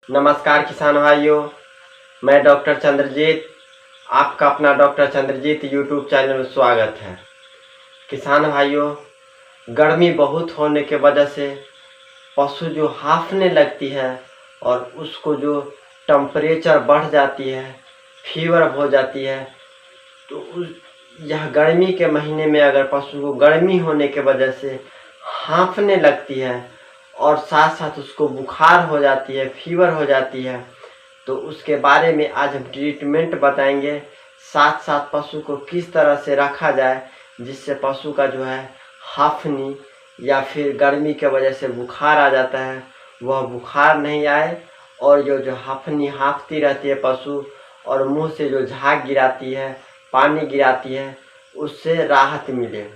नमस्कार किसान भाइयों, मैं डॉक्टर चंद्रजीत, आपका अपना डॉक्टर चंद्रजीत यूट्यूब चैनल में स्वागत है। किसान भाइयों, गर्मी बहुत होने के वजह से पशु जो हांफने लगती है और उसको जो टेम्परेचर बढ़ जाती है, फीवर हो जाती है, तो यह गर्मी के महीने में अगर पशु को गर्मी होने के वजह से हांफने लगती है और साथ साथ उसको बुखार हो जाती है, फीवर हो जाती है, तो उसके बारे में आज हम ट्रीटमेंट बताएंगे। साथ साथ पशु को किस तरह से रखा जाए जिससे पशु का जो है हांफनी या फिर गर्मी के वजह से बुखार आ जाता है वह बुखार नहीं आए, और जो हांफनी हाँफती रहती है पशु और मुंह से जो झाग गिराती है, पानी गिराती है, उससे राहत मिले।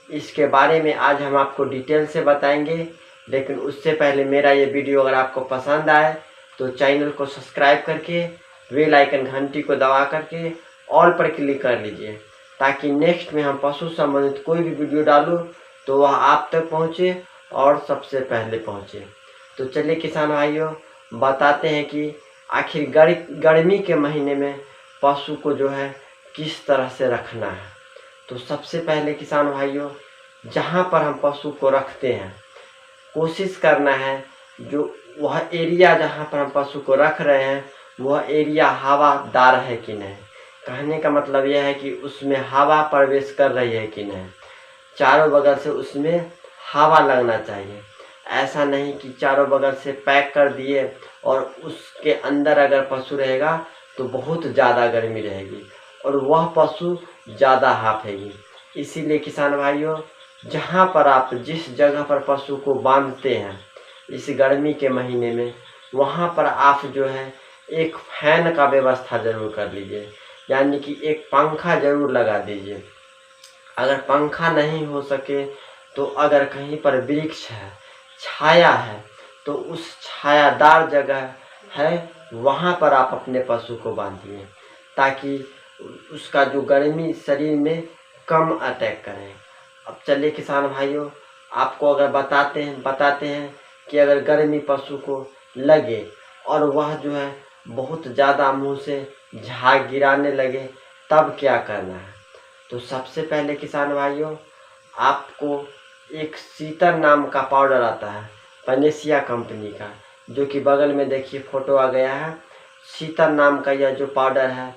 इसके बारे में आज हम आपको डिटेल से बताएंगे। लेकिन उससे पहले मेरा ये वीडियो अगर आपको पसंद आए तो चैनल को सब्सक्राइब करके बेल आइकन घंटी को दबा करके ऑल पर क्लिक कर लीजिए, ताकि नेक्स्ट में हम पशु संबंधित कोई भी वीडियो डालूँ तो वह आप तक पहुँचे और सबसे पहले पहुँचे। तो चलिए किसान भाइयों, बताते हैं कि आखिर गर्मी के महीने में पशु को जो है किस तरह से रखना है। तो सबसे पहले किसान भाइयों, जहाँ पर हम पशु को रखते हैं कोशिश करना है जो वह एरिया जहाँ पर हम पशु को रख रहे हैं वह एरिया हवादार है कि नहीं। कहने का मतलब यह है कि उसमें हवा प्रवेश कर रही है कि नहीं, चारों बगल से उसमें हवा लगना चाहिए। ऐसा नहीं कि चारों बगल से पैक कर दिए और उसके अंदर अगर पशु रहेगा तो बहुत ज़्यादा गर्मी रहेगी और वह पशु ज़्यादा हांफेगी। इसीलिए किसान भाइयों, जहाँ पर आप जिस जगह पर पशु को बांधते हैं इस गर्मी के महीने में, वहाँ पर आप जो है एक फैन का व्यवस्था ज़रूर कर लीजिए, यानी कि एक पंखा ज़रूर लगा दीजिए। अगर पंखा नहीं हो सके तो अगर कहीं पर वृक्ष है, छाया है, तो उस छायादार जगह है वहाँ पर आप अपने पशु को बांधिए, ताकि उसका जो गर्मी शरीर में कम अटैक करें। अब चलिए किसान भाइयों, आपको अगर बताते हैं कि अगर गर्मी पशु को लगे और वह जो है बहुत ज़्यादा मुंह से झाग गिराने लगे तब क्या करना है। तो सबसे पहले किसान भाइयों, आपको एक शीतल नाम का पाउडर आता है पनेसिया कंपनी का, जो कि बगल में देखिए फोटो आ गया है। शीतल नाम का यह जो पाउडर है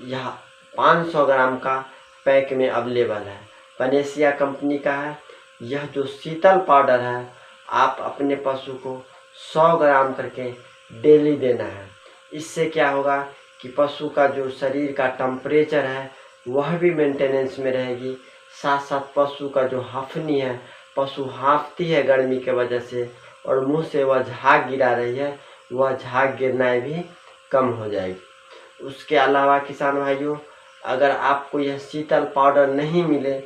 यह 500 ग्राम का पैक में अवेलेबल है, पनेसिया कंपनी का है। यह जो शीतल पाउडर है आप अपने पशु को 100 ग्राम करके डेली देना है। इससे क्या होगा कि पशु का जो शरीर का टेम्परेचर है वह भी मेंटेनेंस में रहेगी, साथ साथ पशु का जो हांफनी है, पशु हांफती है गर्मी के वजह से और मुंह से वह झाग गिरा रही है, वह झाग गिरना भी कम हो जाएगी। उसके अलावा किसान भाइयों, अगर आपको यह शीतल पाउडर नहीं मिले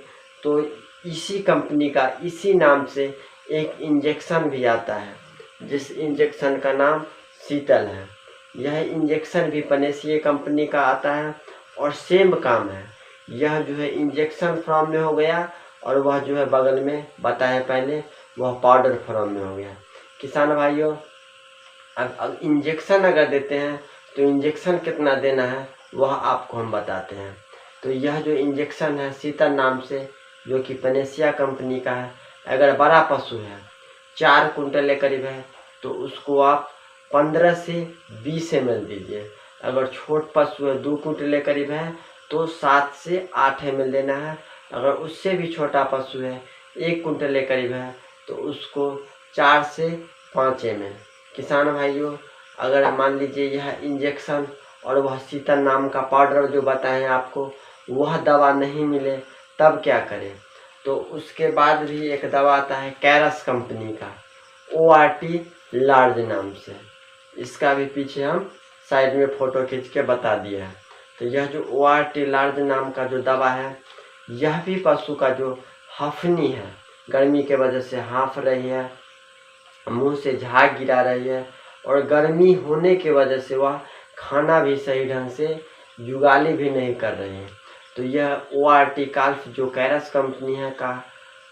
तो इसी कंपनी का इसी नाम से एक इंजेक्शन भी आता है, जिस इंजेक्शन का नाम शीतल है। यह इंजेक्शन भी पनेसिया कंपनी का आता है और सेम काम है। यह जो है इंजेक्शन फॉर्म में हो गया और वह जो है बगल में बताया पहले वह पाउडर फॉर्म में हो गया। किसान भाइयों, अब इंजेक्शन अगर देते हैं तो इंजेक्शन कितना देना है वह आपको हम बताते हैं। तो यह जो इंजेक्शन है शीतल नाम से, जो कि पनेसिया कंपनी का है, अगर बड़ा पशु है 4 कुंटल के करीब है तो उसको आप 15 से 20 ml दीजिए। अगर छोट पशु है 2 कुंटल के करीब है तो 7 से 8 ml देना है। अगर उससे भी छोटा पशु है 1 कुंटल के करीब है तो उसको 4 से 5 ml। किसान भाइयों, अगर मान लीजिए यह इंजेक्शन और वह शीतल नाम का पाउडर जो बताएं आपको वह दवा नहीं मिले तब क्या करें। तो उसके बाद भी एक दवा आता है कैरस कंपनी का, ORT लार्ज नाम से। इसका भी पीछे हम साइड में फ़ोटो खींच के बता दिया है। तो यह जो ORT लार्ज नाम का जो दवा है यह भी पशु का जो हांफनी है, गर्मी के वजह से हांफ रही है, मुंह से झाग गिरा रही है और गर्मी होने के वजह से वह खाना भी सही ढंग से जुगाली भी नहीं कर रही है, तो यह ORT काल्फ जो कैरस कंपनी है का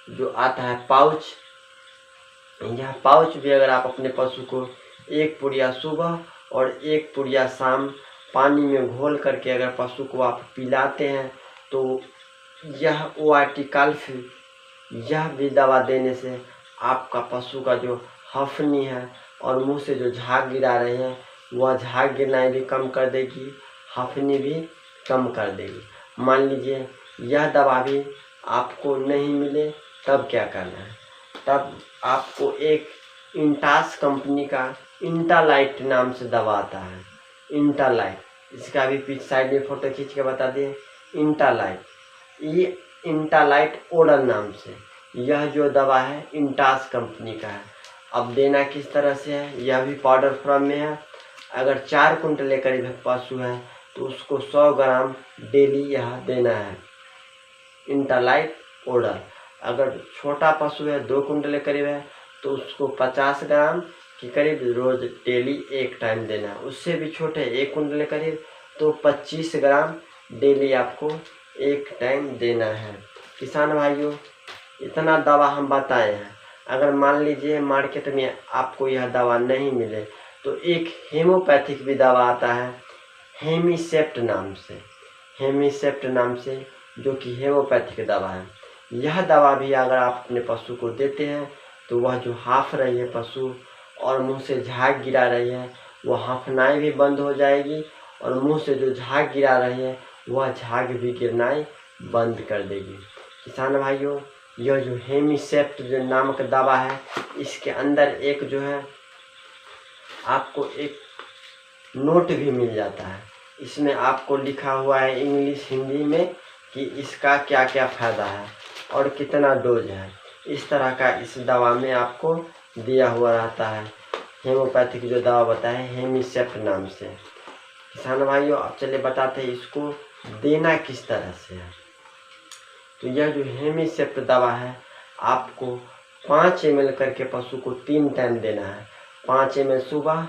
जो आता है पाउच, यह पाउच भी अगर आप अपने पशु को 1 पुड़िया सुबह और 1 पुड़िया शाम पानी में घोल करके अगर पशु को आप पिलाते हैं तो यह ओआरटिकल्फ यह भी दवा देने से आपका पशु का जो हफनी है और मुंह से जो झाग गिरा रहे हैं वह झाग गिरना भी कम कर देगी, हफनी भी कम कर देगी। मान लीजिए यह दवा भी आपको नहीं मिले तब क्या करना है, तब आपको एक इंटास कंपनी का इंटालाइट नाम से दवा आता है। इंटालाइट, इसका भी पीछे साइड में फोटो खींच के बता दिए। इंटालाइट, ये इंटालाइट ओरल नाम से यह जो दवा है इंटास कंपनी का है। अब देना किस तरह से है, यह भी पाउडर फॉर्म में है। अगर 4 कुंटल करीब पशु है तो उसको 100 ग्राम डेली यह देना है इंटालाइट ओरल। अगर छोटा पशु है 2 कुंटल करीब है तो उसको 50 ग्राम के करीब रोज डेली एक टाइम देना है। उससे भी छोटे 1 कुंटल करीब तो 25 ग्राम डेली आपको एक टाइम देना है। किसान भाइयों, इतना दवा हम बताए हैं। अगर मान लीजिए मार्केट में आपको यह दवा नहीं मिले तो एक हेमोपैथिक भी दवा आता है हेमीसेप्ट नाम से, हेमीसेप्ट नाम से, जो कि हेमोपैथिक दवा है। यह दवा भी अगर आप अपने पशु को देते हैं तो वह जो हाफ रही है पशु और मुंह से झाग गिरा रही है वह हाफनाई भी बंद हो जाएगी और मुंह से जो झाग गिरा रही है वह झाग भी गिरनाई बंद कर देगी। किसान भाइयों, यह जो हेमीसेप्ट जो नामक दवा है इसके अंदर एक जो है आपको एक नोट भी मिल जाता है। इसमें आपको लिखा हुआ है इंग्लिश हिंदी में कि इसका क्या क्या फ़ायदा है और कितना डोज है। इस तरह का इस दवा में आपको दिया हुआ रहता है। हेमोपैथिक जो दवा बताए हेमीसेप्ट नाम से। किसान भाइयों, अब चलिए बताते हैं इसको देना किस तरह से है। तो यह जो हेमीसेप्ट दवा है आपको 5 ml करके पशु को 3 टाइम देना है। 5 ml सुबह,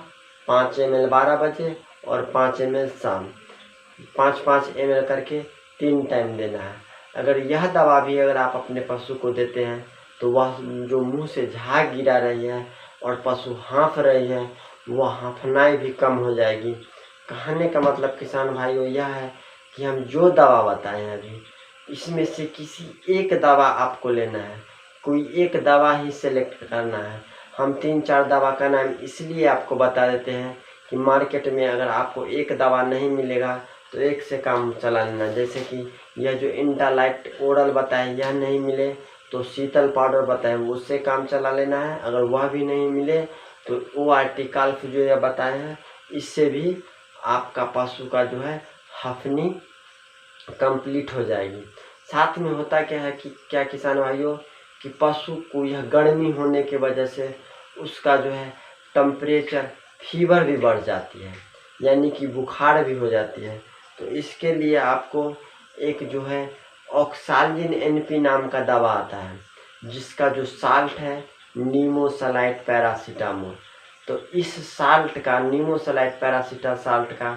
5 ml 12 बजे और 5 ml शाम। 5-5 ml करके 3 टाइम देना है। अगर यह दवा भी अगर आप अपने पशु को देते हैं तो वह जो मुंह से झाग गिरा रही है और पशु हाँफ रही है वह हाँफनाई भी कम हो जाएगी। कहने का मतलब किसान भाइयों यह है कि हम जो दवा बताए हैं अभी इसमें से किसी एक दवा आपको लेना है, कोई एक दवा ही सेलेक्ट करना है। हम 3-4 दवा का नाम इसलिए आपको बता देते हैं कि मार्केट में अगर आपको एक दवा नहीं मिलेगा तो एक से काम चला लेना। जैसे कि यह जो इंटालाइट ओरल बताए यह नहीं मिले तो शीतल पाउडर बताए उससे काम चला लेना है। अगर वह भी नहीं मिले तो ओआरटिकल्फ जो यह बताए हैं इससे भी आपका पशु का जो है हफनी कंप्लीट हो जाएगी। साथ में होता क्या है कि क्या किसान भाइयों कि पशु को यह गर्मी होने की वजह से उसका जो है टेम्परेचर फीवर भी बढ़ जाती है, यानी कि बुखार भी हो जाती है। तो इसके लिए आपको एक जो है ऑक्साल्जिन NP नाम का दवा आता है जिसका जो साल्ट है नीमोसलाइट पैरासीटामोल। तो इस साल्ट का नीमोसलाइट पैरासीटा साल्ट का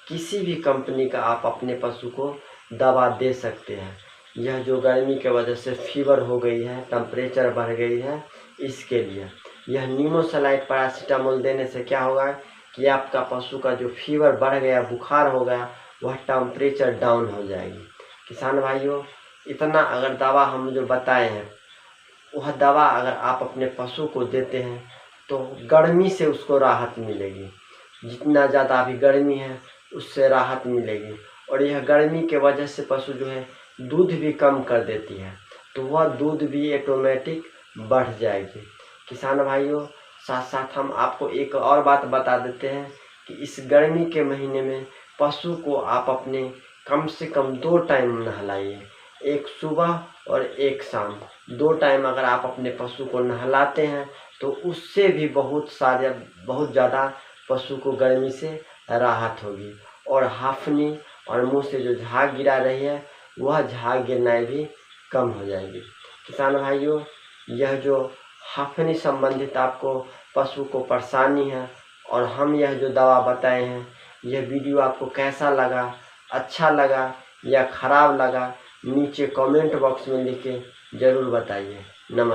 किसी भी कंपनी का आप अपने पशु को दवा दे सकते हैं। यह जो गर्मी के वजह से फीवर हो गई है, टेम्परेचर बढ़ गई है, इसके लिए यह नीमोसलाइट पैरासीटामोल देने से क्या होगा कि आपका पशु का जो फीवर बढ़ गया, बुखार हो गया, वह टेम्परेचर डाउन हो जाएगी। किसान भाइयों, इतना अगर दवा हम जो बताए हैं वह दवा अगर आप अपने पशु को देते हैं तो गर्मी से उसको राहत मिलेगी। जितना ज़्यादा अभी गर्मी है उससे राहत मिलेगी और यह गर्मी के वजह से पशु जो है दूध भी कम कर देती है तो वह दूध भी ऑटोमेटिक बढ़ जाएगी। किसान भाइयों, साथ साथ हम आपको एक और बात बता देते हैं कि इस गर्मी के महीने में पशु को आप अपने कम से कम 2 टाइम नहलाइए, एक सुबह और एक शाम। 2 टाइम अगर आप अपने पशु को नहलाते हैं तो उससे भी बहुत ज़्यादा पशु को गर्मी से राहत होगी और हाफनी और मुंह से जो झाग गिरा रही है वह झाग गिरनाई भी कम हो जाएगी। किसान भाइयों, यह जो हाफनी संबंधित आपको पशु को परेशानी है और हम यह जो दवा बताए हैं, यह वीडियो आपको कैसा लगा, अच्छा लगा या ख़राब लगा, नीचे कमेंट बॉक्स में लिख के ज़रूर बताइए।